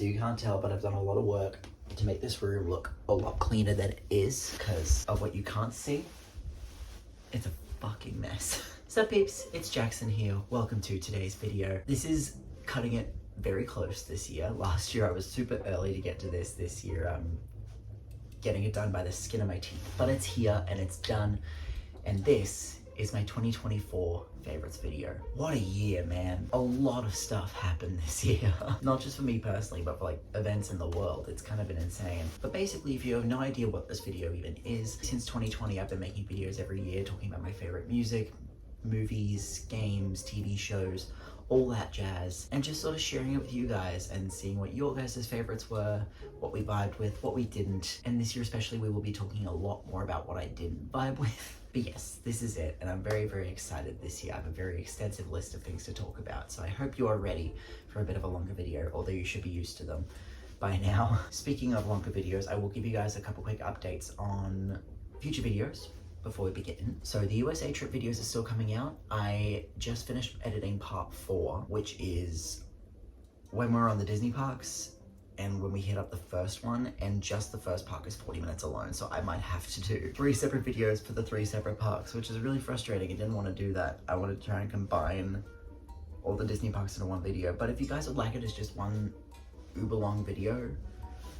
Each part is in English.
So you can't tell, but I've done a lot of work to make this room look a lot cleaner than it is, because of what you can't see. It's a fucking mess. Sup peeps, it's Jackson here. Welcome to today's video. This is cutting it very close this year. Last year I was super early to get to this. This year I'm getting it done by the skin of my teeth. But it's here and it's done. And this is my 2024 favorites video. What a year, man. A lot of stuff happened this year. Not just for me personally, but for like events in the world. It's kind of been insane. But basically, if you have no idea what this video even is, since 2020 I've been making videos every year talking about my favorite music, movies, games, TV shows, all that jazz, and just sort of sharing it with you guys and seeing what your guys' favorites were, what we vibed with, what we didn't. And this year especially, we will be talking a lot more about what I didn't vibe with. But yes, this is it, and I'm very, very excited this year. I have a very extensive list of things to talk about, so I hope you are ready for a bit of a longer video, although you should be used to them by now. Speaking of longer videos, I will give you guys a couple quick updates on future videos before we begin. So the USA trip videos are still coming out. I just finished editing part 4, which is when we're on the Disney parks and when we hit up the first one, and just the first park is 40 minutes alone, so I might have to do 3 separate videos for the 3 separate parks, which is really frustrating. I didn't want to do that. I wanted to try and combine all the Disney parks into one video, but if you guys would like it as just one uber long video,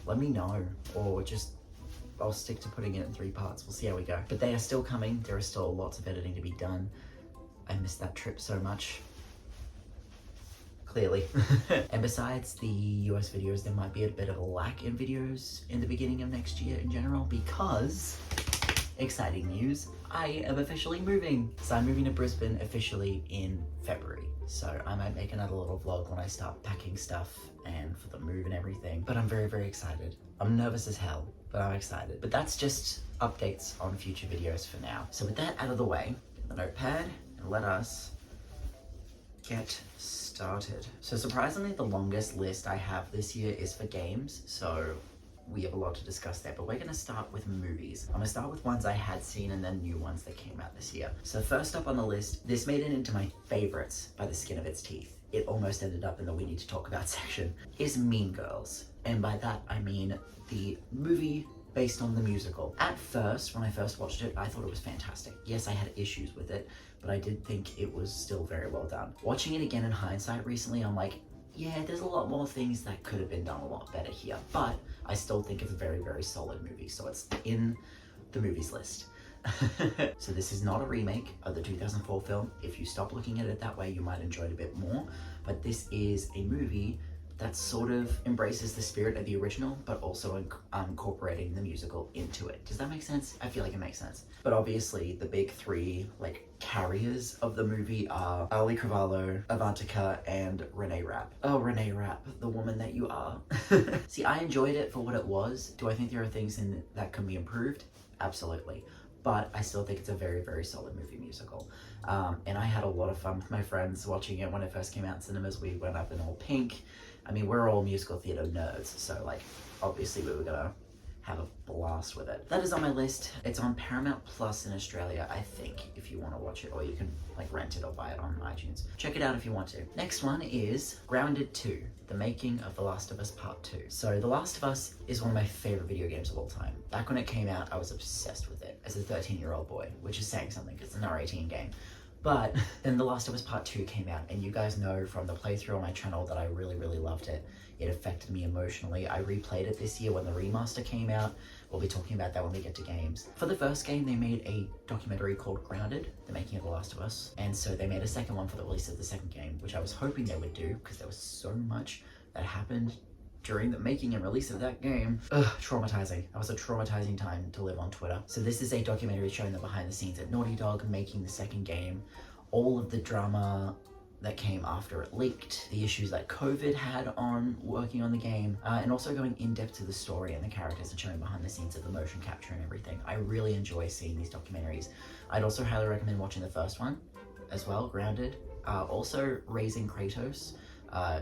let me know, or just I'll stick to putting it in 3 parts. We'll see how we go. But they are still coming. There is still lots of editing to be done. I missed that trip so much. Clearly. And besides the US videos, there might be a bit of a lack in videos in the beginning of next year in general, because, exciting news, I am officially moving. So I'm moving to Brisbane officially in February. So I might make another little vlog when I start packing stuff and for the move and everything. But I'm very, very excited. I'm nervous as hell, but I'm excited. But that's just updates on future videos for now. So with that out of the way, get the notepad and let us get started. So surprisingly, the longest list I have this year is for games. So we have a lot to discuss there, but we're gonna start with movies. I'm gonna start with ones I had seen and then new ones that came out this year. So first up on the list, this made it into my favorites by the skin of its teeth. It almost ended up in the we need to talk about section, is Mean Girls. And by that, I mean the movie based on the musical. At first, when I first watched it, I thought it was fantastic. Yes, I had issues with it, but I did think it was still very well done. Watching it again in hindsight recently, I'm like, yeah, there's a lot more things that could have been done a lot better here, but I still think it's a very, very solid movie, so it's in the movies list. So this is not a remake of the 2004 film. If you stop looking at it that way, you might enjoy it a bit more, but this is a movie that sort of embraces the spirit of the original, but also incorporating the musical into it. Does that make sense? I feel like it makes sense. But obviously, the big 3 like carriers of the movie are Ali Cravalho, Avantika, and Renee Rapp. Oh, Renee Rapp, the woman that you are. See, I enjoyed it for what it was. Do I think there are things in it that can be improved? Absolutely. But I still think it's a very, very solid movie musical. And I had a lot of fun with my friends watching it when it first came out in cinemas. We went up in all pink. I mean, we're all musical theater nerds, so like, obviously we were gonna have a blast with it. That is on my list. It's on Paramount Plus in Australia, I think, if you want to watch it, or you can like rent it or buy it on iTunes. Check it out if you want to. Next one is Grounded 2, the making of The Last of Us Part 2. So The Last of Us is one of my favorite video games of all time. Back when it came out, I was obsessed with it as a 13-year-old boy, which is saying something because it's an R18 game. But then The Last of Us Part 2 came out, and you guys know from the playthrough on my channel that I really, really loved it. It affected me emotionally. I replayed it this year when the remaster came out. We'll be talking about that when we get to games. For the first game, they made a documentary called Grounded, the making of The Last of Us. And so they made a second one for the release of the second game, which I was hoping they would do, because there was so much that happened during the making and release of that game. Ugh, traumatizing. That was a traumatizing time to live on Twitter. So this is a documentary showing the behind the scenes at Naughty Dog making the second game, all of the drama that came after it leaked, the issues that COVID had on working on the game, and also going in depth to the story and the characters and showing behind the scenes of the motion capture and everything. I really enjoy seeing these documentaries. I'd also highly recommend watching the first one as well, Grounded. Also Raising Kratos,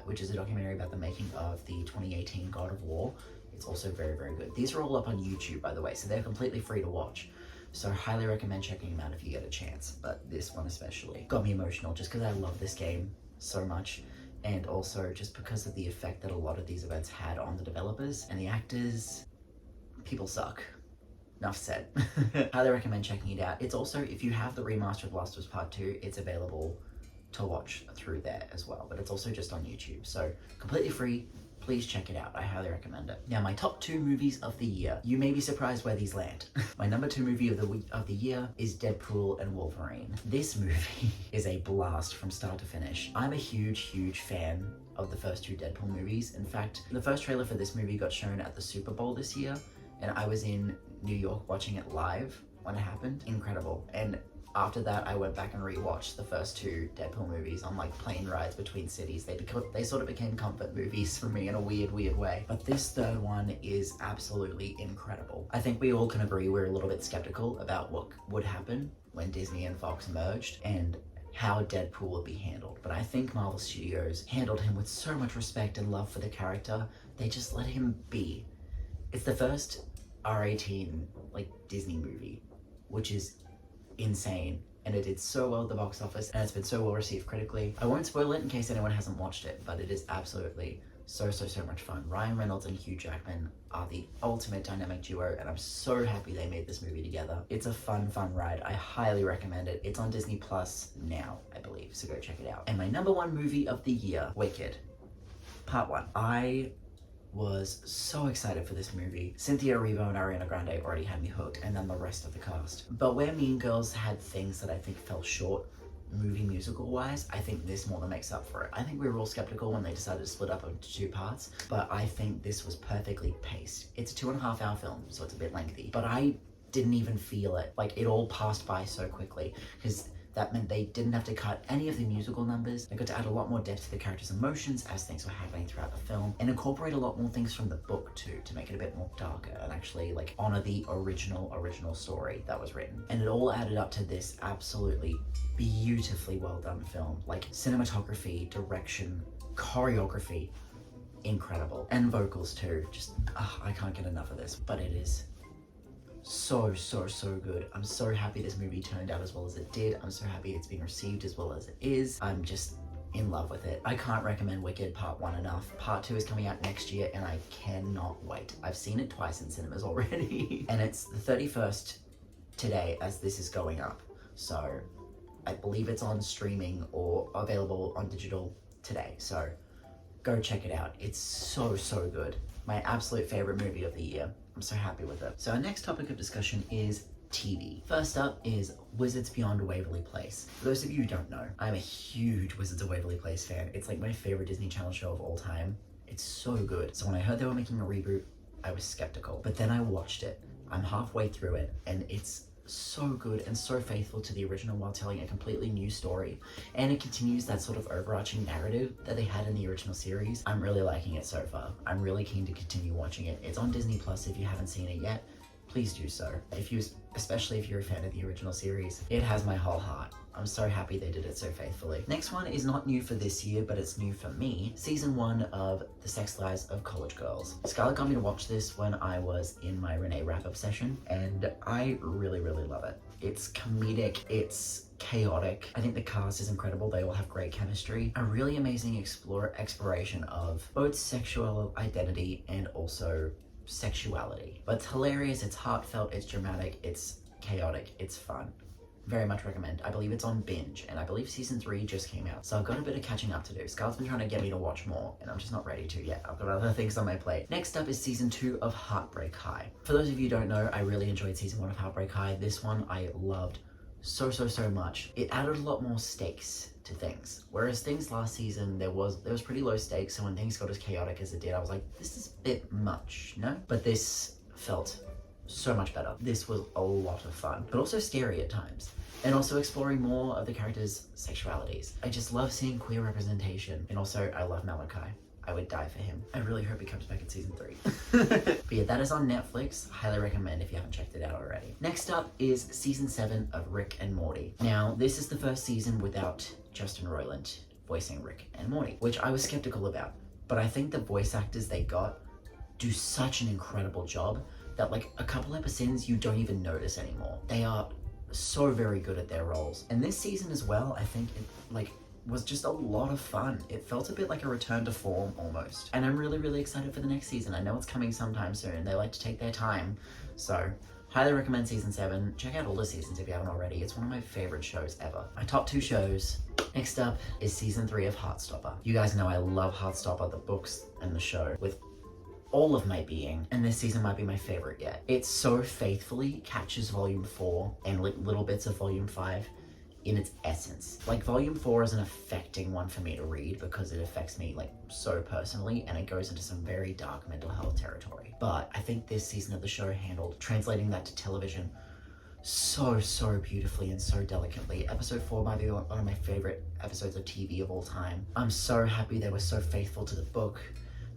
which is a documentary about the making of the 2018 God of War. It's also very, very good. These are all up on YouTube, by the way, so they're completely free to watch. So highly recommend checking them out if you get a chance, but this one especially got me emotional just because I love this game so much. and also just because of the effect that a lot of these events had on the developers and the actors. People suck. Enough said. Highly recommend checking it out. It's also, if you have the remaster of Last of Us Part 2, it's available to watch through there as well, but it's also just on YouTube, so completely free. Please check it out. I highly recommend it. Now, my top 2 movies of the year. You may be surprised where these land. My number 2 movie of the year is Deadpool and Wolverine. This movie is a blast from start to finish. I'm a huge fan of the first 2 Deadpool movies. In fact, the first trailer for this movie got shown at the Super Bowl this year, and I was in New York watching it live when it happened. Incredible. And after that, I went back and rewatched the first 2 Deadpool movies on like plane rides between cities. They sort of became comfort movies for me in a weird way. But this third one is absolutely incredible. I think we all can agree we're a little bit skeptical about what would happen when Disney and Fox merged and how Deadpool would be handled. But I think Marvel Studios handled him with so much respect and love for the character. They just let him be. It's the first R18 like Disney movie, which is insane, and it did so well at the box office, and it's been so well received critically. I won't spoil it in case anyone hasn't watched it, but it is absolutely so much fun. Ryan Reynolds and Hugh Jackman are the ultimate dynamic duo, and I'm so happy they made this movie together. It's a fun ride. I highly recommend it. It's on Disney Plus now, I believe, so go check it out. And my number 1 movie of the year, Wicked, Part 1. I was so excited for this movie. Cynthia Erivo and Ariana Grande already had me hooked, and then the rest of the cast. But where Mean Girls had things that I think fell short movie musical wise, I think this more than makes up for it. I think we were all skeptical when they decided to split up into 2 parts, but I think this was perfectly paced. It's a 2.5-hour film, so it's a bit lengthy, but I didn't even feel it. Like, it all passed by so quickly, because that meant they didn't have to cut any of the musical numbers. They got to add a lot more depth to the characters' emotions as things were happening throughout the film, and incorporate a lot more things from the book too, to make it a bit more darker and actually like honor the original story that was written. And it all added up to this absolutely beautifully well done film. Like, cinematography, direction, choreography, incredible. And vocals too. Just, I can't get enough of this, but it is so good. I'm so happy this movie turned out as well as it did. I'm so happy it's being received as well as it is. I'm just in love with it. I can't recommend Wicked Part 1 enough. Part 2 is coming out next year, and I cannot wait. I've seen it twice in cinemas already. And it's the 31st today as this is going up. So I believe it's on streaming or available on digital today. So go check it out. It's so good. My absolute favorite movie of the year. I'm so happy with it. So our next topic of discussion is TV. First up is Wizards Beyond Waverly Place. For those of you who don't know, I'm a huge Wizards of Waverly Place fan. It's like my favorite Disney Channel show of all time. It's so good. So when I heard they were making a reboot, I was skeptical. But then I watched it. I'm halfway through it, and it's so good and so faithful to the original while telling a completely new story, and it continues that sort of overarching narrative that they had in the original series. I'm really liking it so far. I'm really keen to continue watching it. It's on Disney Plus. If you haven't seen it yet, please do so. Especially if you're a fan of the original series, it has my whole heart. I'm so happy they did it so faithfully. Next one is not new for this year, but it's new for me. Season 1 of The Sex Lives of College Girls. Scarlett got me to watch this when I was in my Renee wrap-up session, and I really love it. It's comedic, it's chaotic. I think the cast is incredible. They all have great chemistry. A really amazing exploration of both sexual identity and also sexuality. But it's hilarious, it's heartfelt, it's dramatic, it's chaotic, it's fun. Very much recommend. I believe it's on Binge, and I believe season 3 just came out. So I've got a bit of catching up to do. Scarlett's been trying to get me to watch more, and I'm just not ready to yet. I've got other things on my plate. Next up is season 2 of Heartbreak High. For those of you who don't know, I really enjoyed season 1 of Heartbreak High. This one I loved so much. It added a lot more stakes to things. Whereas things last season, there was pretty low stakes, so when things got as chaotic as it did, I was like, this is a bit much, no? But this felt so much better. This was a lot of fun, but also scary at times. And also exploring more of the characters' sexualities. I just love seeing queer representation. And also, I love Malachi. I would die for him. I really hope he comes back in season 3. But yeah, that is on Netflix. Highly recommend if you haven't checked it out already. Next up is season 7 of Rick and Morty. Now, this is the first season without Justin Roiland voicing Rick and Morty, which I was skeptical about. But I think the voice actors they got do such an incredible job that like a couple episodes you don't even notice anymore. They are so very good at their roles. And this season as well, I think was just a lot of fun. It felt a bit like a return to form almost. And I'm really excited for the next season. I know it's coming sometime soon. They like to take their time. So highly recommend season 7. Check out all the seasons if you haven't already. It's one of my favorite shows ever. My top 2 shows. Next up is season 3 of Heartstopper. You guys know I love Heartstopper, the books and the show, with all of my being, and this season might be my favorite yet. It so faithfully captures volume 4 and little bits of volume 5 in its essence. Like, volume 4 is an affecting one for me to read because it affects me like so personally, and it goes into some very dark mental health territory. But I think this season of the show handled translating that to television so beautifully and so delicately. Episode 4 might be one of my favorite episodes of TV of all time. I'm so happy they were so faithful to the book.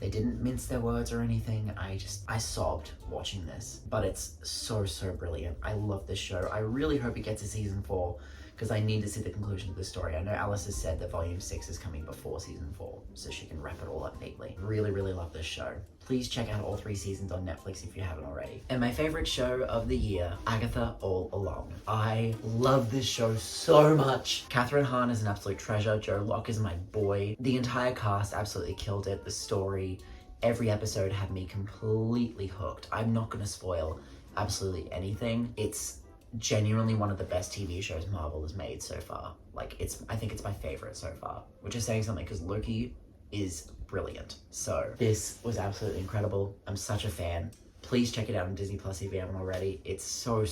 They didn't mince their words or anything. I sobbed watching this, but it's so brilliant. I love this show. I really hope it gets a season 4 because I need to see the conclusion of the story. I know Alice has said that volume 6 is coming before season 4, so she can wrap it all up neatly. Really love this show. Please check out all 3 seasons on Netflix if you haven't already. And my favorite show of the year, Agatha All Along. I love this show so much. Catherine Hahn is an absolute treasure. Joe Locke is my boy. The entire cast absolutely killed it. The story, every episode had me completely hooked. I'm not gonna spoil absolutely anything. It's genuinely one of the best TV shows Marvel has made so far. Like, I think it's my favorite so far, which is saying something because Loki is brilliant. So this was absolutely incredible. I'm such a fan. Please check it out on Disney Plus if you haven't already. It's so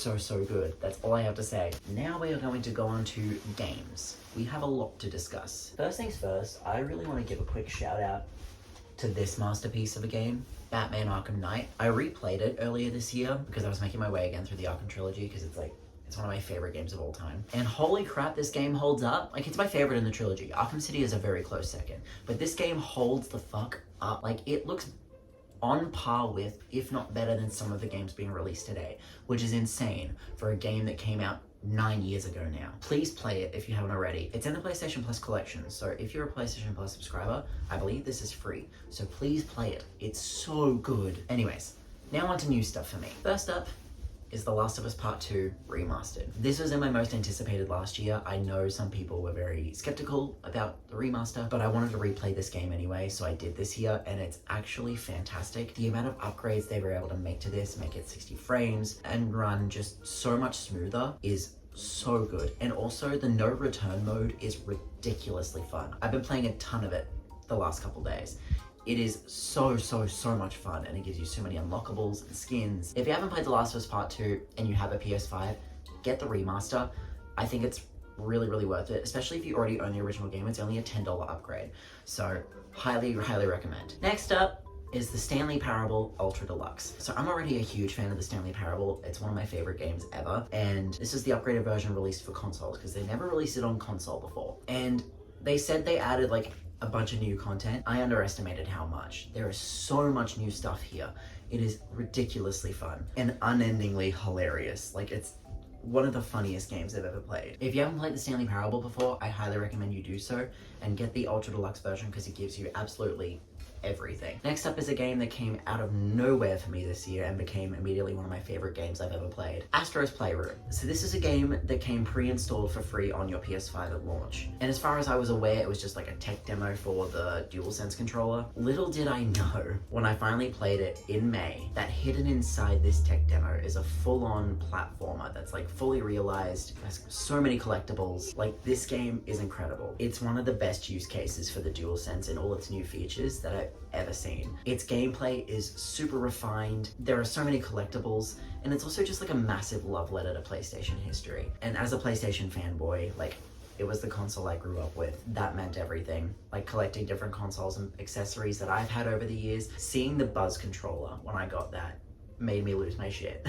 good. That's all I have to say. Now we are going to go on to games. We have a lot to discuss. First things first, I really want to give a quick shout out to this masterpiece of a game, Batman Arkham Knight. I replayed it earlier this year because I was making my way again through the Arkham trilogy because it's one of my favorite games of all time. And holy crap, this game holds up. Like, it's my favorite in the trilogy. Arkham City is a very close second, but this game holds the fuck up. Like, it looks on par with, if not better than, some of the games being released today, which is insane for a game that came out 9 years ago now. Please play it if you haven't already. It's in the PlayStation Plus collection, so if you're a PlayStation Plus subscriber, I believe this is free. So please play it. It's so good. Anyways, now on to new stuff for me. First up is The Last of Us Part 2 Remastered. This was in my most anticipated last year. I know some people were very skeptical about the remaster, but I wanted to replay this game anyway, so I did this year, and it's actually fantastic. The amount of upgrades they were able to make to this, make it 60 frames, and run just so much smoother is so good. And also, the no return mode is ridiculously fun. I've been playing a ton of it the last couple days. It is so much fun, and it gives you so many unlockables and skins. If you haven't played The Last of Us Part 2 and you have a PS5, get the remaster. I think it's really worth it, especially if you already own the original game. It's only a $10 upgrade, so highly recommend. Next up is the Stanley Parable Ultra Deluxe. So I'm already a huge fan of the Stanley Parable. It's one of my favorite games ever, and this is the upgraded version released for consoles because they never released it on console before. And they said they added like a bunch of new content. I underestimated how much. There is so much new stuff here. It is ridiculously fun and unendingly hilarious. Like, it's one of the funniest games I've ever played. If you haven't played the Stanley Parable before, I highly recommend you do so and get the Ultra Deluxe version because it gives you absolutely everything. Next up is a game that came out of nowhere for me this year and became immediately one of my favorite games I've ever played. Astro's Playroom. So this is a game that came pre-installed for free on your PS5 at launch. And as far as I was aware, it was just like a tech demo for the DualSense controller. Little did I know, when I finally played it in May, that hidden inside this tech demo is a full-on platformer that's like fully realized, has so many collectibles. Like, this game is incredible. It's one of the best use cases for the DualSense and all its new features that I've ever seen. Its gameplay is super refined. There are so many collectibles, and it's also just like a massive love letter to PlayStation history. And as a PlayStation fanboy, like, it was the console I grew up with. That meant everything. Like, collecting different consoles and accessories that I've had over the years. Seeing the Buzz controller when I got that made me lose my shit.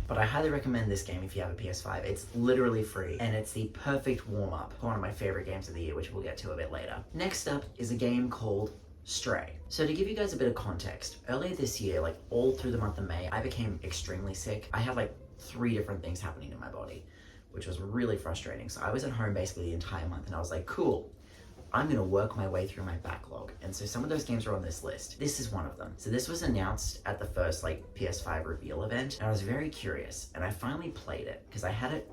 But I highly recommend this game if you have a PS5. It's literally free, and it's the perfect warm-up for one of my favorite games of the year, which we'll get to a bit later. Next up is a game called Stray. So to give you guys a bit of context, earlier this year, like all through the month of May, I became extremely sick. I had like 3 different things happening in my body, which was really frustrating. So I was at home basically the entire month, and I was like, cool, I'm gonna work my way through my backlog. And so some of those games are on this list. This is one of them. So this was announced at the first like PS5 reveal event, and I was very curious, and I finally played it because I had it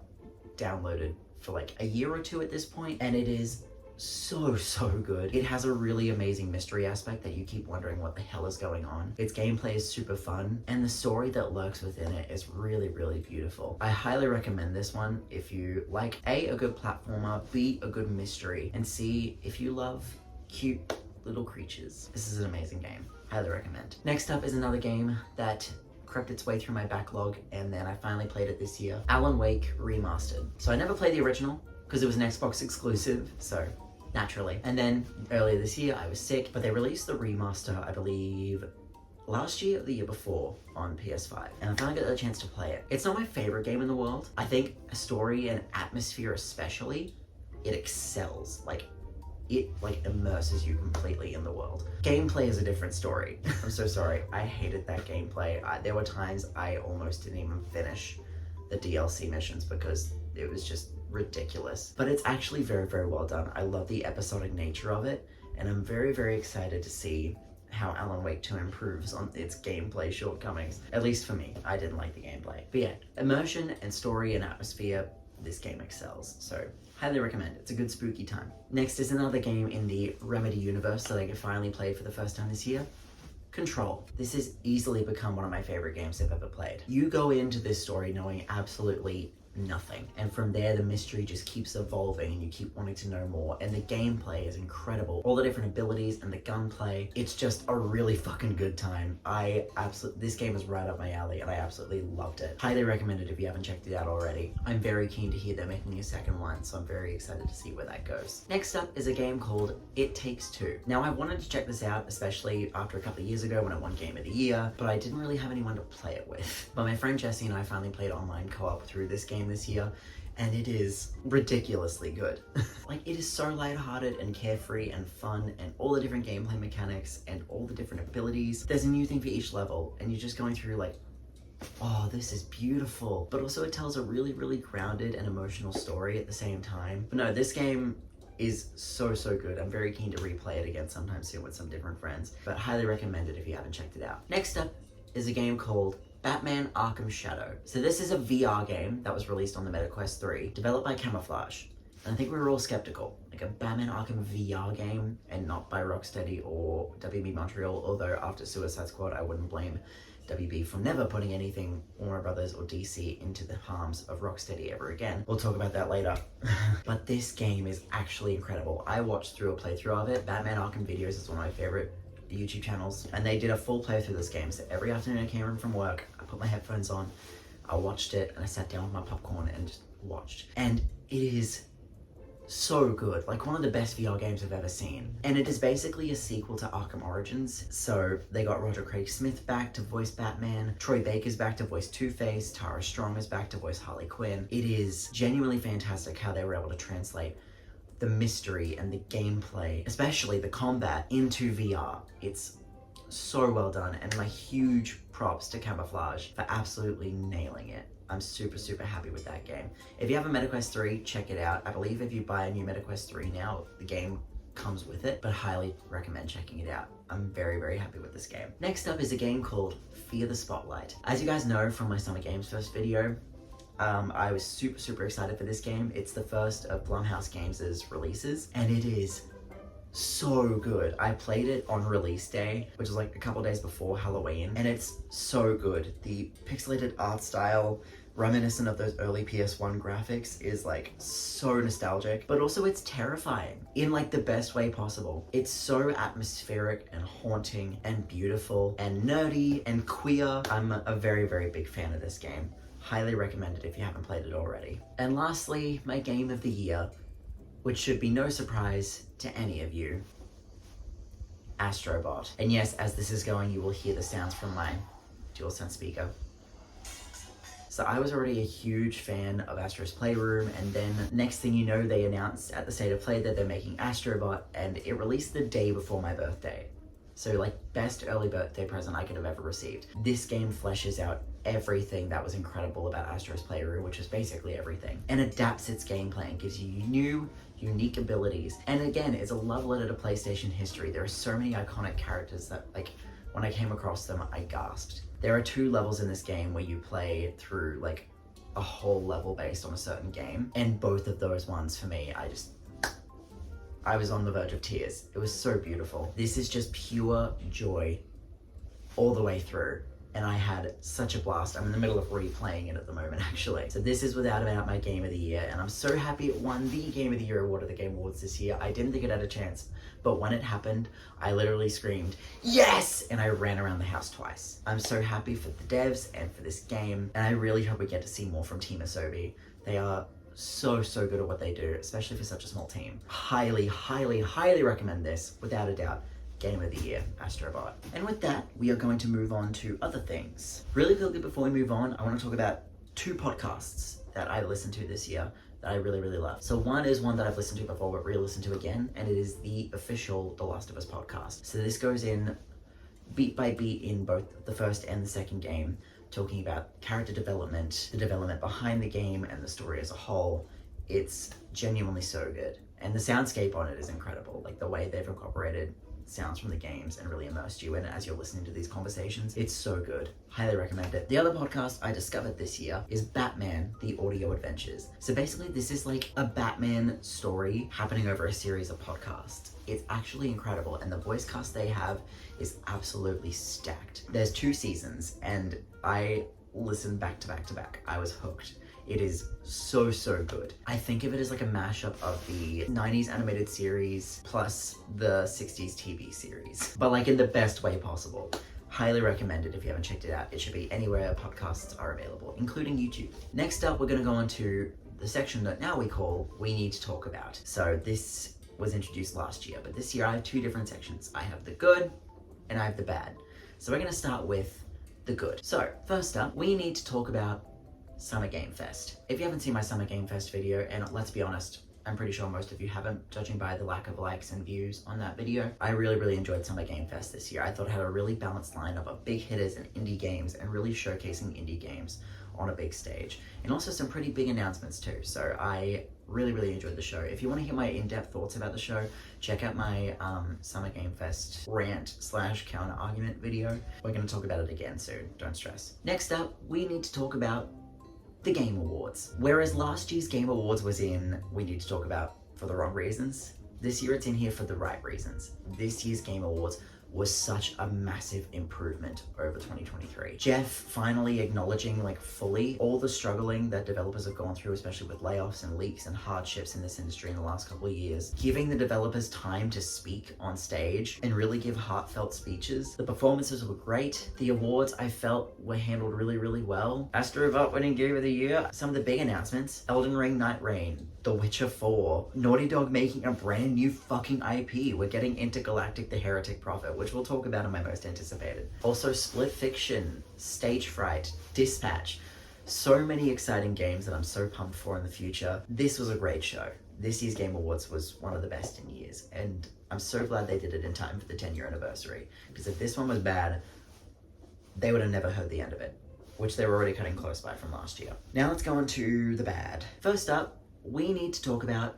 downloaded for like a year or 2 at this point, and it is so good. It has a really amazing mystery aspect that you keep wondering what the hell is going on. Its gameplay is super fun, and the story that lurks within it is really beautiful. I highly recommend this one if you like A, a good platformer, B, a good mystery, and C, if you love cute little creatures. This is an amazing game. Highly recommend. Next up is another game that crept its way through my backlog, and then I finally played it this year. Alan Wake Remastered. So I never played the original because it was an Xbox exclusive, so naturally. And then earlier this year I was sick, but they released the remaster, I believe, last year or the year before on PS5, and I finally got the chance to play it. It's not my favorite game in the world. I think a story and atmosphere especially, it excels. It immerses you completely in the world. Gameplay is a different story. I'm so sorry. I hated that gameplay. There were times I almost didn't even finish the DLC missions because it was just ridiculous. But it's actually very well done. I love the episodic nature of it, and I'm very excited to see how Alan Wake 2 improves on its gameplay shortcomings. At least for me, I didn't like the gameplay. But yeah, immersion and story and atmosphere, this game excels. So highly recommend. It's a good spooky time. Next is another game in the Remedy universe that I could finally play for the first time this year. Control. This has easily become one of my favorite games I've ever played. You go into this story knowing absolutely nothing, and from there the mystery just keeps evolving and you keep wanting to know more, and the gameplay is incredible. All the different abilities and the gunplay, it's just a really fucking good time. This game is right up my alley and I absolutely loved it. Highly recommend it if you haven't checked it out already. I'm very keen to hear they're making a second one, so I'm very excited to see where that goes. Next up is a game called It Takes Two. Now I wanted to check this out, especially after a couple of years ago when it won Game of the Year, but I didn't really have anyone to play it with. But my friend Jesse and I finally played online co-op through this game this year, and it is ridiculously good. It is so lighthearted and carefree and fun, and all the different gameplay mechanics and all the different abilities. There's a new thing for each level, and you're just going through oh, this is beautiful. But also it tells a really grounded and emotional story at the same time. But no, this game is so good. I'm very keen to replay it again sometime soon with some different friends, but highly recommend it if you haven't checked it out. Next up is a game called Batman Arkham Shadow. So this is a VR game that was released on the MetaQuest 3, developed by Camouflage. And I think we were all skeptical, a Batman Arkham VR game and not by Rocksteady or WB Montreal, although after Suicide Squad I wouldn't blame WB for never putting anything Warner Brothers or DC into the harms of Rocksteady ever again. We'll talk about that later. But this game is actually incredible. I watched through a playthrough of it. Batman Arkham Videos is one of my favorite YouTube channels, and they did a full playthrough of this game. So every afternoon I came home from work, I put my headphones on, I watched it, and I sat down with my popcorn and just watched. And it is so good, one of the best VR games I've ever seen. And it is basically a sequel to Arkham Origins. So they got Roger Craig Smith back to voice Batman, Troy Baker's back to voice Two-Face, Tara Strong is back to voice Harley Quinn. It is genuinely fantastic how they were able to translate the mystery and the gameplay, especially the combat, into VR. It's so well done, and my huge props to Camouflage for absolutely nailing it. I'm super happy with that game. If you have a MetaQuest 3, check it out. I believe if you buy a new MetaQuest 3 now, the game comes with it, but highly recommend checking it out. I'm very happy with this game. Next up is a game called Fear the Spotlight. As you guys know from my Summer Games Fest video, I was super excited for this game. It's the first of Blumhouse Games' releases, and it is so good. I played it on release day, which is a couple days before Halloween, and it's so good. The pixelated art style, reminiscent of those early PS1 graphics, is so nostalgic, but also it's terrifying in the best way possible. It's so atmospheric and haunting and beautiful and nerdy and queer. I'm a very big fan of this game. Highly recommend it if you haven't played it already. And lastly, my game of the year, which should be no surprise to any of you, Astrobot. And yes, as this is going, you will hear the sounds from my DualSense speaker. So I was already a huge fan of Astro's Playroom, and then next thing you know, they announced at the State of Play that they're making Astrobot, and it released the day before my birthday. So best early birthday present I could have ever received. This game fleshes out everything that was incredible about Astro's Playroom, which is basically everything, and adapts its gameplay and gives you new, unique abilities. And again, it's a love letter to PlayStation history. There are so many iconic characters that, when I came across them, I gasped. There are 2 levels in this game where you play through, a whole level based on a certain game, and both of those ones, for me, I was on the verge of tears. It was so beautiful. This is just pure joy all the way through. And I had such a blast. I'm in the middle of replaying it at the moment, actually. So this is without a doubt my game of the year, and I'm so happy it won the Game of the Year award at the Game Awards this year. I didn't think it had a chance, but when it happened, I literally screamed, yes! And I ran around the house twice. I'm so happy for the devs and for this game, and I really hope we get to see more from Team Asobi. They are so good at what they do, especially for such a small team. Highly recommend this, without a doubt. Game of the Year, Astrobot. And with that, we are going to move on to other things. Really quickly before we move on, I want to talk about 2 podcasts that I listened to this year that I really love. So one is one that I've listened to before but re-listened to again, and it is the official The Last of Us podcast. So this goes in beat by beat in both the first and the second game, talking about character development, the development behind the game, and the story as a whole. It's genuinely so good. And the soundscape on it is incredible. Like the way they've incorporated sounds from the games and really immersed you in it as you're listening to these conversations. It's so good. Highly recommend it. The other podcast I discovered this year is Batman: The Audio Adventures. So basically this is like a Batman story happening over a series of podcasts. It's actually incredible, and the voice cast they have is absolutely stacked. There's 2 seasons, and I listened back to back. I was hooked. It is so good. I think of it as like a mashup of the 90s animated series plus the 60s TV series, but like in the best way possible. Highly recommend it if you haven't checked it out. It should be anywhere podcasts are available, including YouTube. Next up, we're gonna go on to the section that now we call We Need to Talk About. So this was introduced last year, but this year I have 2 different sections. I have the good and I have the bad. So we're gonna start with the good. So first up, we need to talk about Summer Game Fest. If you haven't seen my Summer Game Fest video, and let's be honest, I'm pretty sure most of you haven't, judging by the lack of likes and views on that video. I really enjoyed Summer Game Fest this year. I thought it had a really balanced lineup of big hitters and indie games, and really showcasing indie games on a big stage. And also some pretty big announcements too. So I really enjoyed the show. If you want to hear my in-depth thoughts about the show, check out my Summer Game Fest rant/counter argument video. We're going to talk about it again soon, don't stress. Next up, we need to talk about the Game Awards. Whereas last year's Game Awards was in We Need to Talk About for the wrong reasons, this year it's in here for the right reasons. This year's Game Awards was such a massive improvement over 2023. Jeff finally acknowledging like fully all the struggling that developers have gone through, especially with layoffs and leaks and hardships in this industry in the last couple of years, giving the developers time to speak on stage and really give heartfelt speeches. The performances were great. The awards I felt were handled really well. Astrobot winning Game of the Year. Some of the big announcements: Elden Ring Night Rain, The Witcher 4, Naughty Dog making a brand new fucking IP. We're getting Intergalactic: The Heretic Prophet, which we'll talk about in my most anticipated. Also Split Fiction, Stage Fright, Dispatch. So many exciting games that I'm so pumped for in the future. This was a great show. This year's Game Awards was one of the best in years, and I'm so glad they did it in time for the 10-year anniversary, because if this one was bad, they would have never heard the end of it, which they were already cutting close by from last year. Now let's go on to the bad. First up, we need to talk about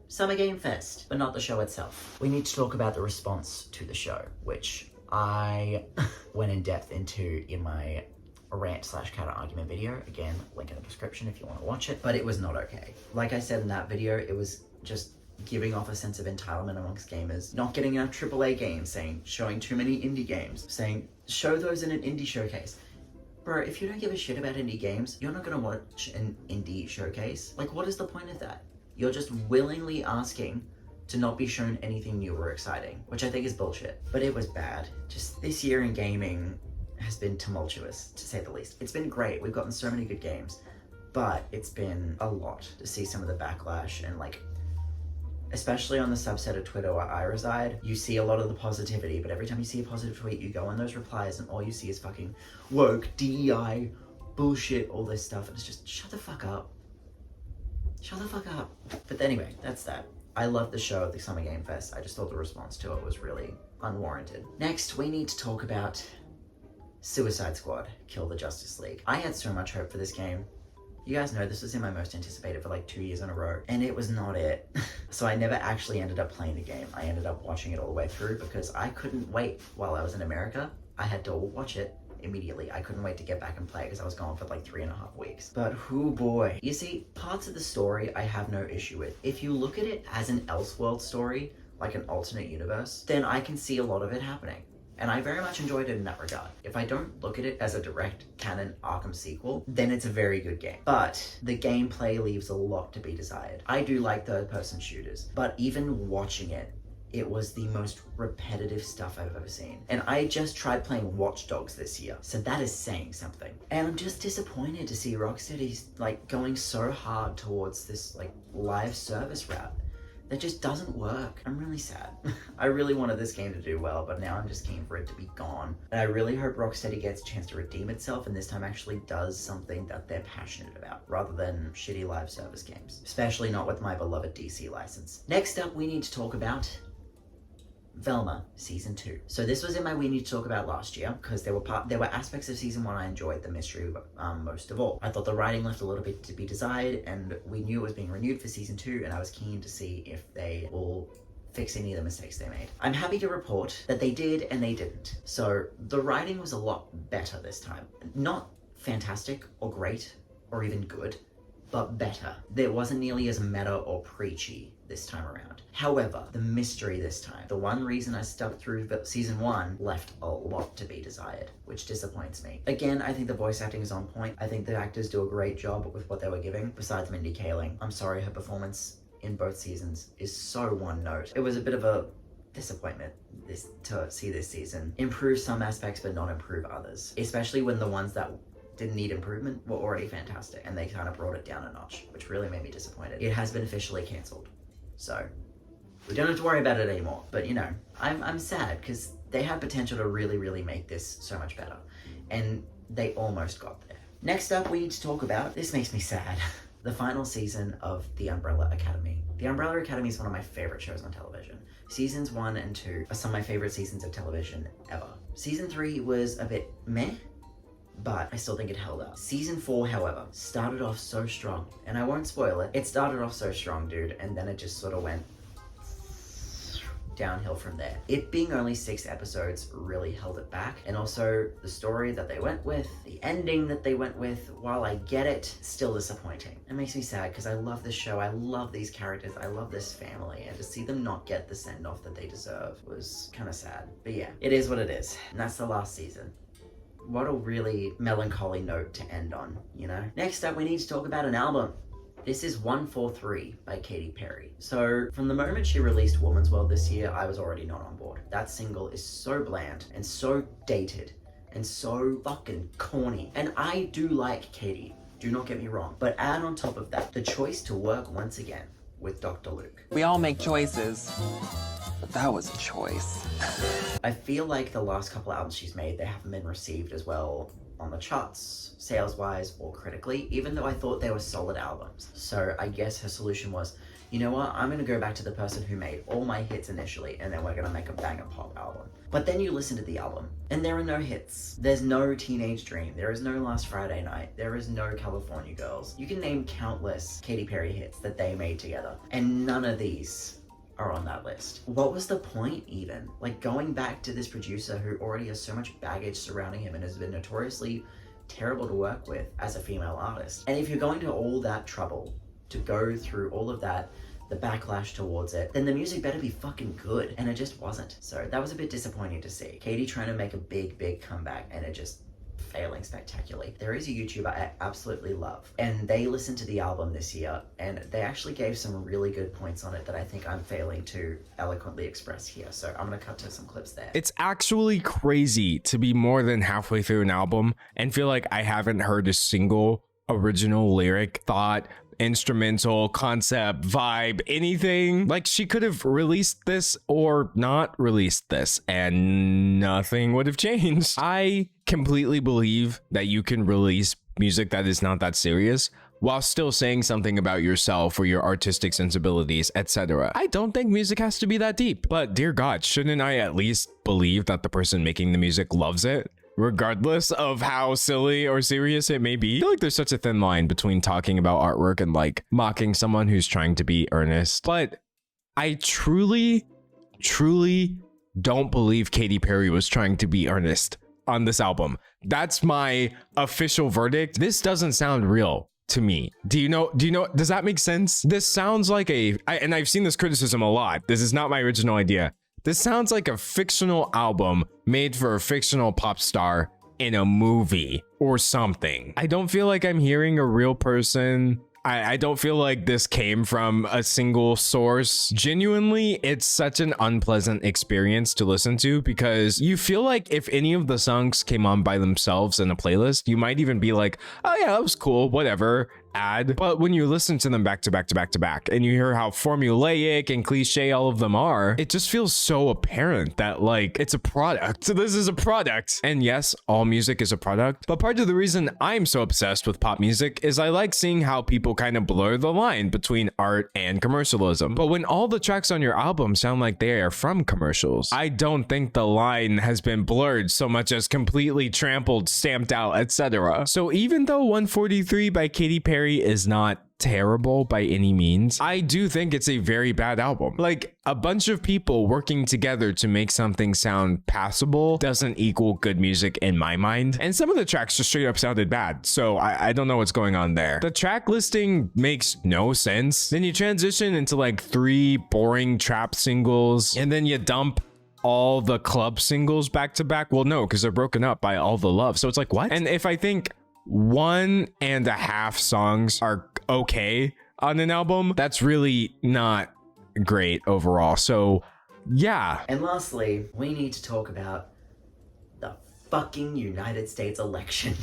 Summer Game Fest, but not the show itself. We need to talk about the response to the show, which I went in depth into in my rant/counter argument video. Again, link in the description if you want to watch it, but it was not okay. Like I said in that video, it was just giving off a sense of entitlement amongst gamers, not getting enough AAA games, showing too many indie games, saying show those in an indie showcase. Bro, if you don't give a shit about indie games, you're not gonna watch an indie showcase. Like, what is the point of that? You're just willingly asking to not be shown anything new or exciting, which I think is bullshit. But it was bad. Just this year in gaming has been tumultuous, to say the least. It's been great. We've gotten so many good games, but it's been a lot to see some of the backlash, and like, especially on the subset of Twitter where I reside, you see a lot of the positivity, but every time you see a positive tweet, you go on those replies and all you see is fucking woke, DEI, bullshit, all this stuff, and it's just, shut the fuck up. Shut the fuck up. But anyway, that's that. I love the show at the Summer Game Fest. I just thought the response to it was really unwarranted. Next, we need to talk about Suicide Squad: Kill the Justice League. I had so much hope for this game. You guys know this was in my most anticipated for like 2 years in a row, and it was not it. So I never actually ended up playing the game. I ended up watching it all the way through because I couldn't wait while I was in America. I had to watch it immediately. I couldn't wait to get back and play because I was gone for like 3.5 weeks. But oh boy. You see, parts of the story I have no issue with. If you look at it as an Elseworld story, like an alternate universe, then I can see a lot of it happening. And I very much enjoyed it in that regard. If I don't look at it as a direct canon Arkham sequel, then it's a very good game. But the gameplay leaves a lot to be desired. I do like third-person shooters, but even watching it, it was the most repetitive stuff I've ever seen. And I just tried playing Watch Dogs this year, so that is saying something. And I'm just disappointed to see Rocksteady's like going so hard towards this like live service route. That just doesn't work. I'm really sad. I really wanted this game to do well, but now I'm just keen for it to be gone. And I really hope Rocksteady gets a chance to redeem itself and this time actually does something that they're passionate about, rather than shitty live service games. Especially not with my beloved DC license. Next up, we need to talk about Velma Season 2. So this was in my We Need to Talk About last year, because there were aspects of Season 1 I enjoyed, the mystery most of all. I thought the writing left a little bit to be desired, and we knew it was being renewed for Season 2, and I was keen to see if they will fix any of the mistakes they made. I'm happy to report that they did and they didn't. So the writing was a lot better this time. Not fantastic or great or even good, but better. There wasn't nearly as meta or preachy this time around. However, the mystery this time, the one reason I stuck through Season 1, left a lot to be desired, which disappoints me. Again, I think the voice acting is on point. I think the actors do a great job with what they were giving, besides Mindy Kaling. I'm sorry, her performance in both seasons is so one note. It was a bit of a disappointment to see this season improve some aspects but not improve others, especially when the ones that didn't need improvement were already fantastic and they kind of brought it down a notch, which really made me disappointed. It has been officially cancelled, so we don't have to worry about it anymore. But you know, I'm sad because they had potential to really make this so much better, and they almost got there. Next up, we need to talk about, this makes me sad, the final season of The Umbrella Academy. The Umbrella Academy is one of my favorite shows on television. Seasons 1 and 2 are some of my favorite seasons of television ever. Season 3 was a bit meh, but I still think it held up. Season 4, however, started off so strong, and I won't spoil it. It started off so strong, dude, and then it just sort of went downhill from there. It being only 6 episodes really held it back, and also the story that they went with, the ending that they went with, while I get it, still disappointing. It makes me sad because I love this show, I love these characters, I love this family, and to see them not get the send-off that they deserve was kind of sad. But yeah, it is what it is, and that's the last season. What a really melancholy note to end on, you know? Next up, we need to talk about an album. This is 143 by Katy Perry. So from the moment she released Woman's World this year, I was already not on board. That single is so bland and so dated and so fucking corny. And I do like Katy, do not get me wrong. But add on top of that, the choice to work once again with Dr. Luke. We all make choices, but that was a choice. I feel like the last couple albums she's made, they haven't been received as well on the charts, sales-wise or critically, even though I thought they were solid albums. So I guess her solution was, you know what, I'm gonna go back to the person who made all my hits initially, and then we're gonna make a banger pop album. But then you listen to the album, and there are no hits. There's no Teenage Dream, there is no Last Friday Night, there is no California Girls. You can name countless Katy Perry hits that they made together, and none of these are on that list. What was the point even? Like, going back to this producer who already has so much baggage surrounding him and has been notoriously terrible to work with as a female artist. And if you're going to all that trouble to go through all of that, the backlash towards it, then the music better be fucking good. And it just wasn't. So that was a bit disappointing to see. Katy trying to make a big comeback and it just failing spectacularly. There is a YouTuber I absolutely love, and they listened to the album this year, and they actually gave some really good points on it that I think I'm failing to eloquently express here. So I'm gonna cut to some clips there. It's actually crazy to be more than halfway through an album and feel like I haven't heard a single original lyric, thought, instrumental, concept, vibe, anything. Like, she could have released this or not released this and nothing would have changed. I completely believe that you can release music that is not that serious while still saying something about yourself or your artistic sensibilities, etc. I don't think music has to be that deep. But dear God, shouldn't I at least believe that the person making the music loves it, regardless of how silly or serious it may be? I feel like there's such a thin line between talking about artwork and like mocking someone who's trying to be earnest. But I truly don't believe Katy Perry was trying to be earnest on this album. That's my official verdict. This doesn't sound real to me. Do you know, does that make sense? This sounds like and I've seen this criticism a lot. This is not my original idea. This sounds like a fictional album made for a fictional pop star in a movie or something. I don't feel like I'm hearing a real person. I don't feel like this came from a single source. Genuinely, it's such an unpleasant experience to listen to because you feel like if any of the songs came on by themselves in a playlist, you might even be like, oh yeah, that was cool, whatever, add. But when you listen to them back to back to back to back and you hear how formulaic and cliche all of them are, it just feels so apparent that like it's a product. So this is a product. And yes, all music is a product. But part of the reason I'm so obsessed with pop music is I like seeing how people kind of blur the line between art and commercialism. But when all the tracks on your album sound like they are from commercials, I don't think the line has been blurred so much as completely trampled, stamped out, etc. So even though 143 by Katy Perry is not terrible by any means, I do think it's a very bad album. Like, a bunch of people working together to make something sound passable doesn't equal good music in my mind. And some of the tracks just straight up sounded bad. So I don't know what's going on there. The track listing makes no sense. Then you transition into like 3 boring trap singles and then you dump all the club singles back to back. Well, no, because they're broken up by All the Love. So it's like, what? And if I think 1.5 songs are okay on an album, that's really not great overall. So yeah. And lastly, we need to talk about the fucking United States election.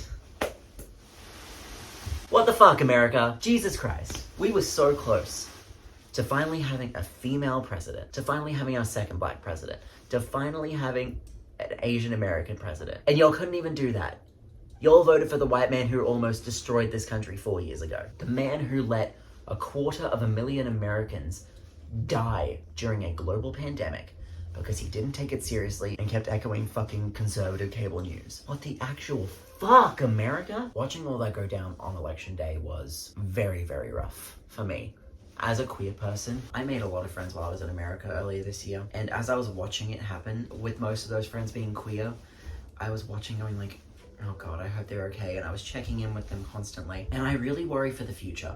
What the fuck, America? Jesus Christ. We were so close to finally having a female president, to finally having our second black president, to finally having an Asian American president. And y'all couldn't even do that. Y'all voted for the white man who almost destroyed this country 4 years ago. The man who let 250,000 Americans die during a global pandemic because he didn't take it seriously and kept echoing fucking conservative cable news. What the actual fuck, America? Watching all that go down on election day was very, very rough for me. As a queer person, I made a lot of friends while I was in America earlier this year. And as I was watching it happen, with most of those friends being queer, I was watching going like, oh God, I hope they're okay. And I was checking in with them constantly. And I really worry for the future.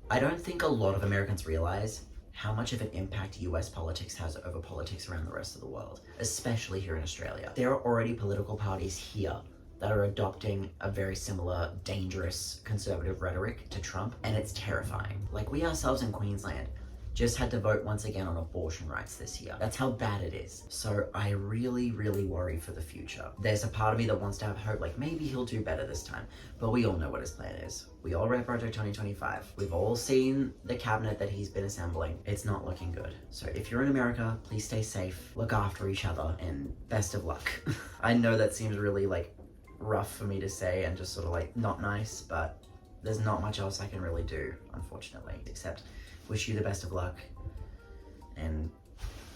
I don't think a lot of Americans realize how much of an impact US politics has over politics around the rest of the world, especially here in Australia. There are already political parties here that are adopting a very similar, dangerous, conservative rhetoric to Trump, and it's terrifying. Like, we ourselves in Queensland just had to vote once again on abortion rights this year. That's how bad it is. So I really, really worry for the future. There's a part of me that wants to have hope, like maybe he'll do better this time, but we all know what his plan is. We all read Project 2025. We've all seen the cabinet that he's been assembling. It's not looking good. So if you're in America, please stay safe, look after each other, and best of luck. I know that seems really like rough for me to say and just sort of like not nice, but there's not much else I can really do, unfortunately, except wish you the best of luck and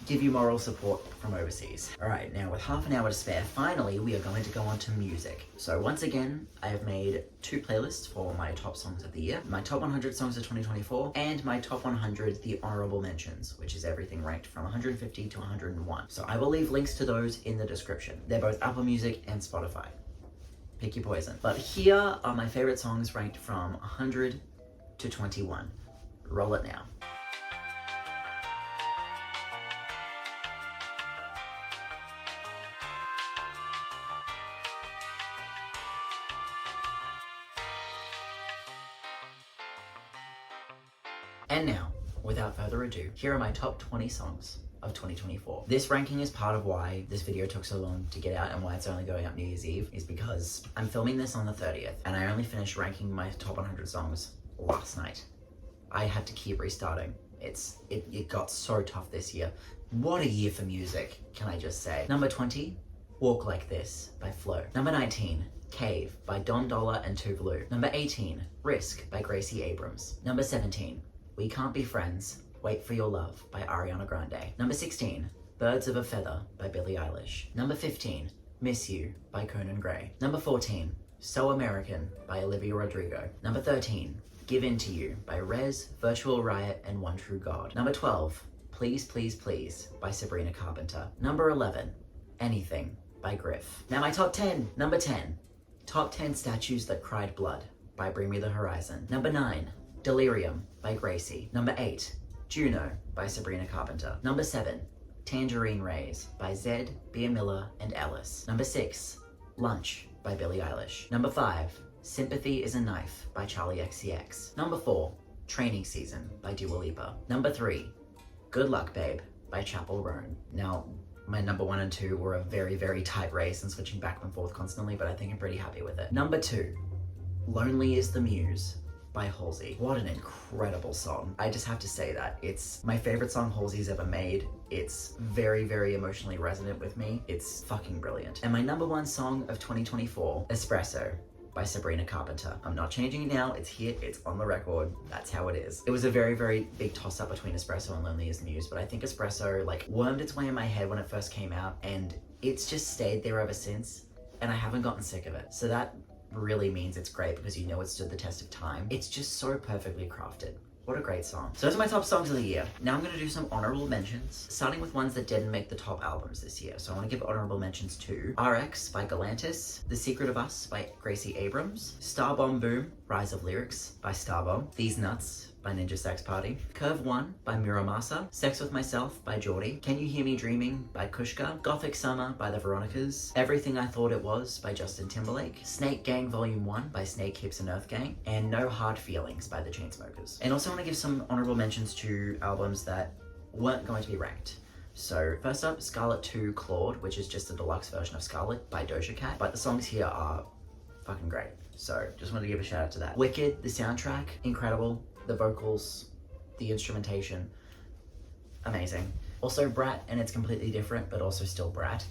give you moral support from overseas. All right, now with half an hour to spare, finally, we are going to go on to music. So once again, I have made 2 playlists for my top songs of the year, my top 100 songs of 2024, and my top 100, the honorable mentions, which is everything ranked from 150 to 101. So I will leave links to those in the description. They're both Apple Music and Spotify. Pick your poison. But here are my favorite songs ranked from 100 to 21. Roll it now. And now, without further ado, here are my top 20 songs of 2024. This ranking is part of why this video took so long to get out and why it's only going up New Year's Eve, is because I'm filming this on the 30th and I only finished ranking my top 100 songs last night. I had to keep restarting. It got so tough this year. What a year for music, can I just say. Number 20, Walk Like This by Flo. Number 19, Cave by Don Dollar and Tuvalu. Number 18, Risk by Gracie Abrams. Number 17, We Can't Be Friends, Wait for Your Love by Ariana Grande. Number 16, Birds of a Feather by Billie Eilish. Number 15, Miss You by Conan Gray. Number 14, So American by Olivia Rodrigo. Number 13, Give In To You by Rez, Virtual Riot, and One True God. Number 12, Please Please Please by Sabrina Carpenter. Number 11, Anything by Griff. Now my top 10. Number 10, Top 10 Statues That Cried Blood by Bring Me the Horizon. Number 9, Delirium by Gracie. Number 8, Juno by Sabrina Carpenter. Number 7, Tangerine Rays by Zed, Bea Miller, and Ellis. Number 6, Lunch by Billie Eilish. Number 5, Sympathy is a Knife by Charlie XCX. Number 4, Training Season by Dua Lipa. Number 3, Good Luck Babe by Chappell Roan. Now, my number 1 and 2 were a very, very tight race and switching back and forth constantly, but I think I'm pretty happy with it. Number 2, Lonely is the Muse by Halsey. What an incredible song. I just have to say that. It's my favorite song Halsey's ever made. It's very, very emotionally resonant with me. It's fucking brilliant. And my number 1 song of 2024, Espresso by Sabrina Carpenter. I'm not changing it now. It's here. It's on the record. That's how it is. It was a very, very big toss-up between Espresso and Lonely is the Muse, but I think Espresso like wormed its way in my head when it first came out, and it's just stayed there ever since, and I haven't gotten sick of it. So that really means it's great because you know it stood the test of time. It's just so perfectly crafted. What a great song. So those are my top songs of the year. Now I'm going to do some honorable mentions, starting with ones that didn't make the top albums this year. So I want to give honorable mentions to RX by Galantis, The Secret of Us by Gracie Abrams, Star Bomb Boom, Rise of Lyrics by Starbomb, These Nuts by Ninja Sex Party, Curve 1 by Muramasa, Sex With Myself by Geordie, Can You Hear Me Dreaming by Kushka, Gothic Summer by The Veronicas, Everything I Thought It Was by Justin Timberlake, Snake Gang Volume 1 by Snake Hips and Earth Gang, and No Hard Feelings by The Chainsmokers. And also I want to give some honorable mentions to albums that weren't going to be ranked. So first up, Scarlet 2 Claude, which is just a deluxe version of Scarlet by Doja Cat, but the songs here are fucking great. So just wanted to give a shout out to that. Wicked, the soundtrack, incredible. The vocals, the instrumentation, amazing. Also Brat, and it's completely different, but also still Brat,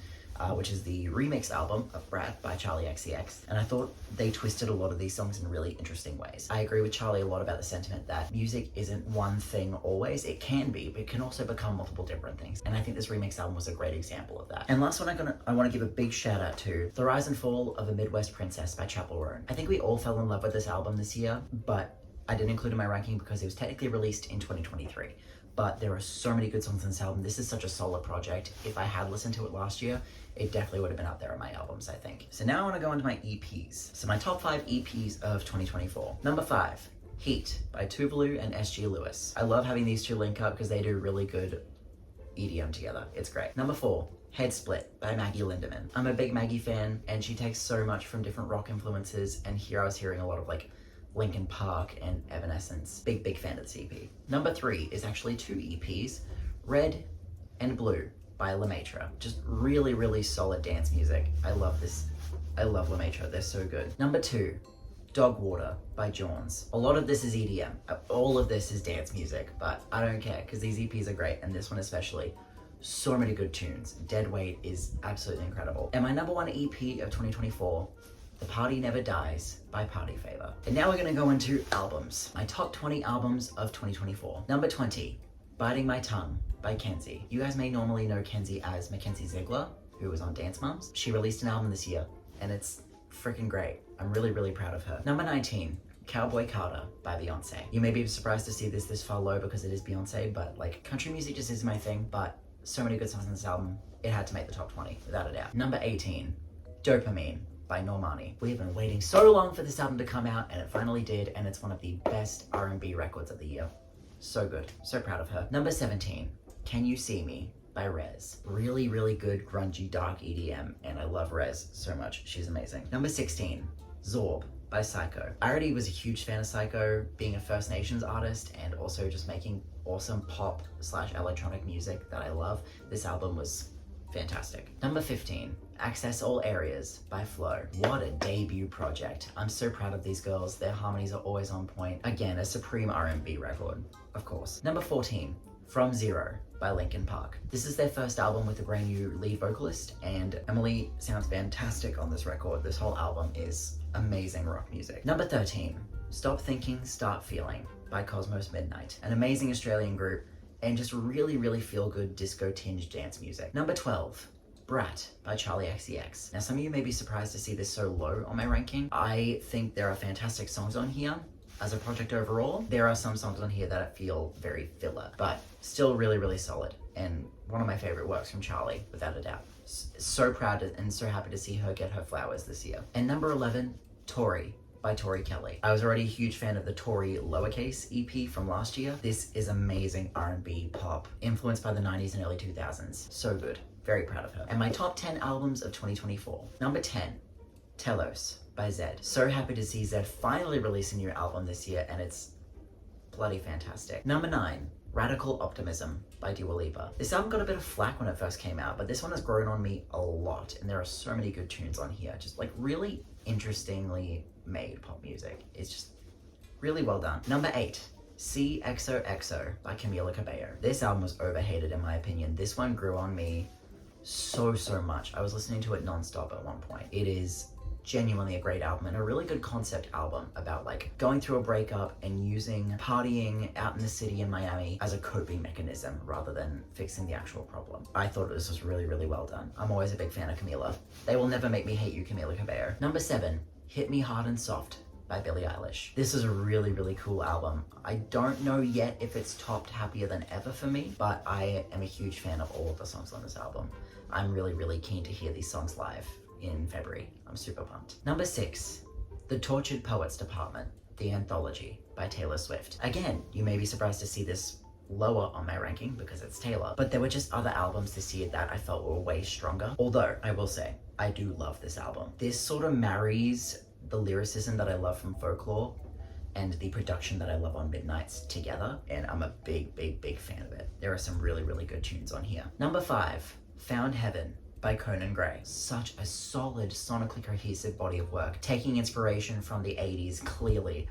which is the remix album of Brat by Charlie XCX. And I thought they twisted a lot of these songs in really interesting ways. I agree with Charlie a lot about the sentiment that music isn't one thing always. It can be, but it can also become multiple different things. And I think this remix album was a great example of that. And last one I want to give a big shout out to The Rise and Fall of a Midwest Princess by Chappell Roan. I think we all fell in love with this album this year, but I didn't include it in my ranking because it was technically released in 2023. But there are so many good songs on this album. This is such a solid project. If I had listened to it last year, it definitely would have been up there on my albums, I think. So now I want to go into my EPs. So my top 5 EPs of 2024. Number 5, Heat by Tuvalu and SG Lewis. I love having these two link up because they do really good EDM together. It's great. Number 4, Head Split by Maggie Lindemann. I'm a big Maggie fan, and she takes so much from different rock influences, and here I was hearing a lot of like Linkin Park and Evanescence. Big fan of this EP. Number 3 is actually 2 EPs, Red and Blue by Lemaitre. Just really, really solid dance music. I love this. I love Lemaitre, they're so good. Number 2, Dog Water by Jawns. A lot of this is EDM. All of this is dance music, but I don't care because these EPs are great, and this one especially. So many good tunes. Dead Weight is absolutely incredible. And my number 1 EP of 2024, The Party Never Dies by Party Favor. And now we're gonna go into albums. My top 20 albums of 2024. Number 20, Biting My Tongue by Kenzie. You guys may normally know Kenzie as Mackenzie Ziegler, who was on Dance Moms. She released an album this year, and it's freaking great. I'm really, really proud of her. Number 19, Cowboy Carter by Beyonce. You may be surprised to see this far low because it is Beyonce, but like country music just is my thing, but so many good songs on this album, it had to make the top 20, without a doubt. Number 18, Dopamine by Normani. We have been waiting so long for this album to come out, and it finally did, and it's one of the best R&B records of the year. So good. So proud of her. Number 17, Can You See Me by Rez. Really, really good grungy dark EDM, and I love Rez so much. She's amazing. Number 16, Zorb by Psycho. I already was a huge fan of Psycho, being a First Nations artist and also just making awesome pop/electronic music that I love. This album was fantastic. Number 15, Access All Areas by Flo. What a debut project. I'm so proud of these girls. Their harmonies are always on point. Again, a supreme R&B record, of course. Number 14, From Zero by Linkin Park. This is their first album with a brand new lead vocalist, and Emily sounds fantastic on this record. This whole album is amazing rock music. Number 13, Stop Thinking, Start Feeling by Cosmos Midnight. An amazing Australian group, and just really, really feel-good disco-tinged dance music. Number 12, Brat by Charlie XCX. Now, some of you may be surprised to see this so low on my ranking. I think there are fantastic songs on here. As a project overall, there are some songs on here that feel very filler, but still really, really solid, and one of my favorite works from Charlie, without a doubt. So proud and so happy to see her get her flowers this year. And number 11, Tori by Tori Kelly. I was already a huge fan of the Tori Lowercase EP from last year. This is amazing R&B pop, influenced by the 90s and early 2000s. So good. Very proud of her. And my top 10 albums of 2024. Number 10, Telos by Zedd. So happy to see Zedd finally release a new album this year, and it's bloody fantastic. Number 9, Radical Optimism by Dua Lipa. This album got a bit of flack when it first came out, but this one has grown on me a lot, and there are so many good tunes on here. Just like really interestingly made pop music. It's just really well done. Number 8, CXOXO by Camila Cabello. This album was overhated in my opinion. This one grew on me so much. I was listening to it non-stop at one point. It is genuinely a great album and a really good concept album about like going through a breakup and using partying out in the city in Miami as a coping mechanism rather than fixing the actual problem. I thought this was really well done. I'm always a big fan of Camila. They will never make me hate you, Camila Cabello. Number 7, Hit Me Hard and Soft by Billie Eilish. This is a really cool album. I don't know yet if it's topped Happier Than Ever for me, but I am a huge fan of all of the songs on this album. I'm really keen to hear these songs live in February. I'm super pumped. Number 6, The Tortured Poets Department, The Anthology by Taylor Swift. Again, you may be surprised to see this lower on my ranking because it's Taylor, but there were just other albums this year that I felt were way stronger. Although, I will say, I do love this album. This sort of marries the lyricism that I love from Folklore and the production that I love on Midnights together, and I'm a big fan of it. There are some really good tunes on here. Number 5, Found Heaven by Conan Gray. Such a solid, sonically cohesive body of work, taking inspiration from the 80s clearly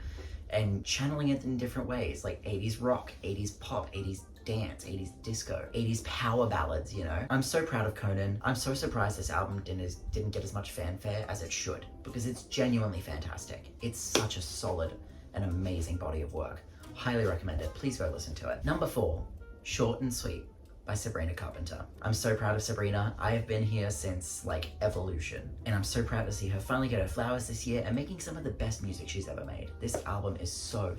and channeling it in different ways, like 80s rock, 80s pop, 80s dance, 80s disco, 80s power ballads, you know? I'm so proud of Conan. I'm so surprised this album didn't get as much fanfare as it should, because it's genuinely fantastic. It's such a solid and amazing body of work. Highly recommend it. Please go listen to it. Number 4, Short and Sweet by Sabrina Carpenter. I'm so proud of Sabrina. I have been here since like Evolution, and I'm so proud to see her finally get her flowers this year and making some of the best music she's ever made. This album is so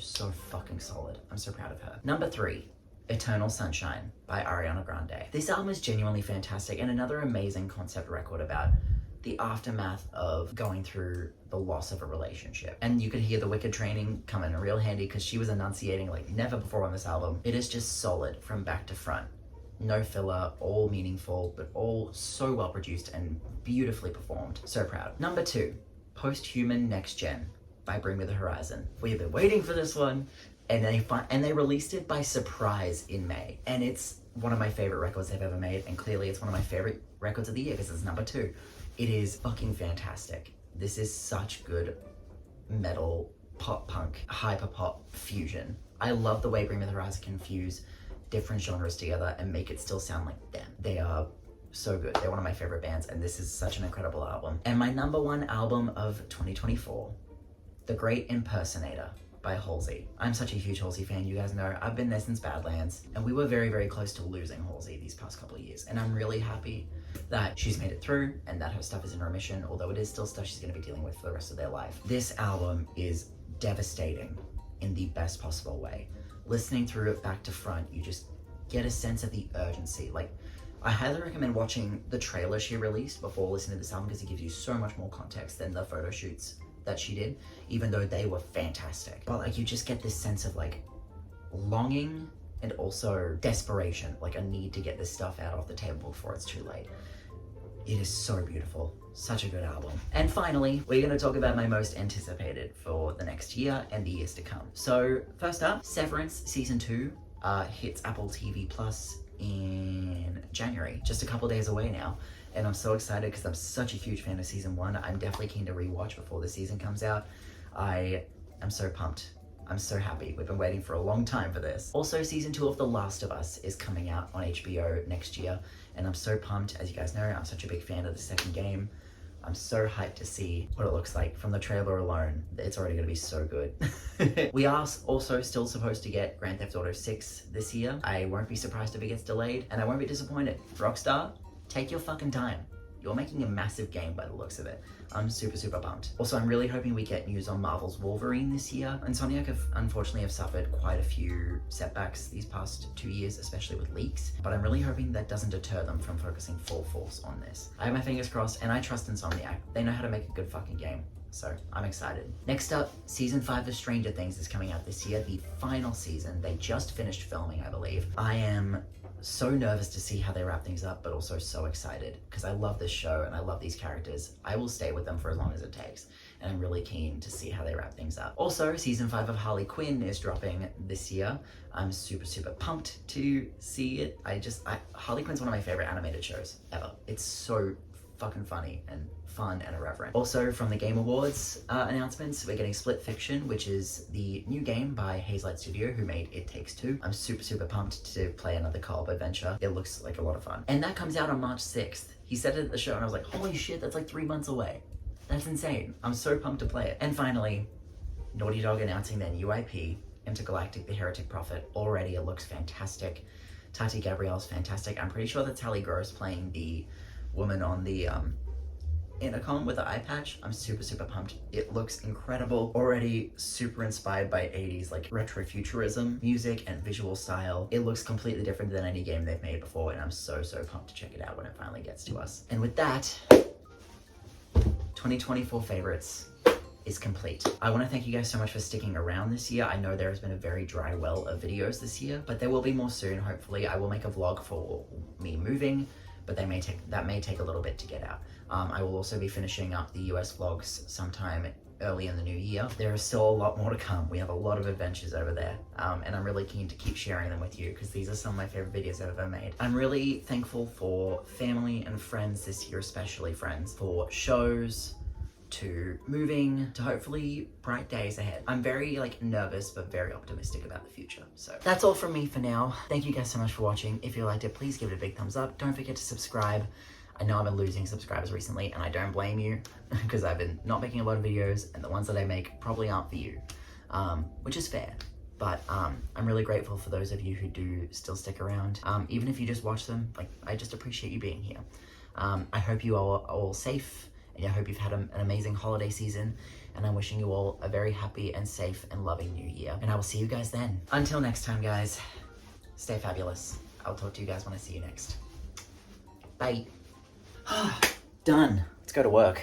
fucking solid. I'm so proud of her. Number 3, Eternal Sunshine by Ariana Grande. This album is genuinely fantastic and another amazing concept record about the aftermath of going through the loss of a relationship. And you could hear the Wicked training come in real handy because she was enunciating like never before on this album. It is just solid from back to front. No filler, all meaningful, but all so well produced and beautifully performed. So proud. Number 2, Posthuman Next Gen by Bring Me the Horizon. We have been waiting for this one, and they released it by surprise in May. And it's one of my favorite records they've ever made, and clearly it's one of my favorite records of the year because it's number 2. It is fucking fantastic. This is such good metal, pop punk, hyper pop fusion. I love the way Bring Me the Horizon can fuse different genres together and make it still sound like them. They are so good. They're one of my favorite bands, and this is such an incredible album. And my number 1 album of 2024, The Great Impersonator by Halsey. I'm such a huge Halsey fan, you guys know. I've been there since Badlands, and we were very close to losing Halsey these past couple of years, and I'm really happy that she's made it through and that her stuff is in remission, although it is still stuff she's going to be dealing with for the rest of their life. This album is devastating in the best possible way. Listening through it back to front, you just get a sense of the urgency. Like, I highly recommend watching the trailer she released before listening to this album because it gives you so much more context than the photo shoots that she did, even though they were fantastic. But like, you just get this sense of like longing and also desperation, like a need to get this stuff out off the table before it's too late. It is so beautiful. Such a good album. And finally, we're going to talk about my most anticipated for the next year and the years to come. So first up, Severance Season 2 hits Apple TV Plus in January, just a couple days away now. And I'm so excited because I'm such a huge fan of Season 1. I'm definitely keen to rewatch before the season comes out. I am so pumped. I'm so happy. We've been waiting for a long time for this. Also, Season 2 of The Last of Us is coming out on HBO next year, and I'm so pumped. As you guys know, I'm such a big fan of the second game. I'm so hyped to see what it looks like. From the trailer alone, it's already gonna be so good. We are also still supposed to get Grand Theft Auto 6 this year. I won't be surprised if it gets delayed, and I won't be disappointed. Rockstar, take your fucking time. you're making a massive game by the looks of it. I'm super, super pumped. Also, I'm really hoping we get news on Marvel's Wolverine this year. Insomniac unfortunately have suffered quite a few setbacks these past 2 years, especially with leaks, but I'm really hoping that doesn't deter them from focusing full force on this. I have my fingers crossed, and I trust Insomniac. They know how to make a good fucking game. So I'm excited. Next up, season 5 of Stranger Things is coming out this year, the final season. They just finished filming, I believe. I am so nervous to see how they wrap things up, but also so excited because I love this show and I love these characters. I will stay with them for as long as it takes, and I'm really keen to see how they wrap things up. Also, season 5 of Harley Quinn is dropping this year. I'm super, super pumped to see it. Harley Quinn's one of my favorite animated shows ever. It's so fucking funny and fun and irreverent. Also, from the Game Awards announcements, we're getting Split Fiction, which is the new game by Hazelight Studio, who made It Takes Two. I'm super, super pumped to play another co-op adventure. It looks like a lot of fun. And that comes out on March 6th. He said it at the show and I was like, holy shit, that's like 3 months away. That's insane. I'm so pumped to play it. And finally, Naughty Dog announcing their new IP, Intergalactic: The Heretic Prophet. Already it looks fantastic. Tati Gabrielle's fantastic. I'm pretty sure that's Tali Gross playing the woman on the intercom with the eye patch. I'm super, super pumped. It looks incredible. Already super inspired by 80s like retrofuturism music and visual style. It looks completely different than any game they've made before, and I'm so, so pumped to check it out when it finally gets to us. And with that, 2024 favorites is complete. I want to thank you guys so much for sticking around this year. I know there has been a very dry well of videos this year, but there will be more soon, hopefully. I will make a vlog for me moving, but that may take a little bit to get out. I will also be finishing up the US vlogs sometime early in the new year. There is still a lot more to come. We have a lot of adventures over there, and I'm really keen to keep sharing them with you because these are some of my favorite videos I've ever made. I'm really thankful for family and friends this year, especially friends, for shows, to moving, to hopefully bright days ahead. I'm very nervous but very optimistic about the future. So that's all from me for now. Thank you guys so much for watching. If you liked it, please give it a big thumbs up. Don't forget to subscribe. I know I've been losing subscribers recently, and I don't blame you because I've been not making a lot of videos, and the ones that I make probably aren't for you, which is fair. But I'm really grateful for those of you who do still stick around. Even if you just watch them, I just appreciate you being here. I hope you are all safe, and I hope you've had an amazing holiday season, and I'm wishing you all a very happy and safe and loving new year. And I will see you guys then. Until next time, guys, stay fabulous. I'll talk to you guys when I see you next. Bye. Done. Let's go to work.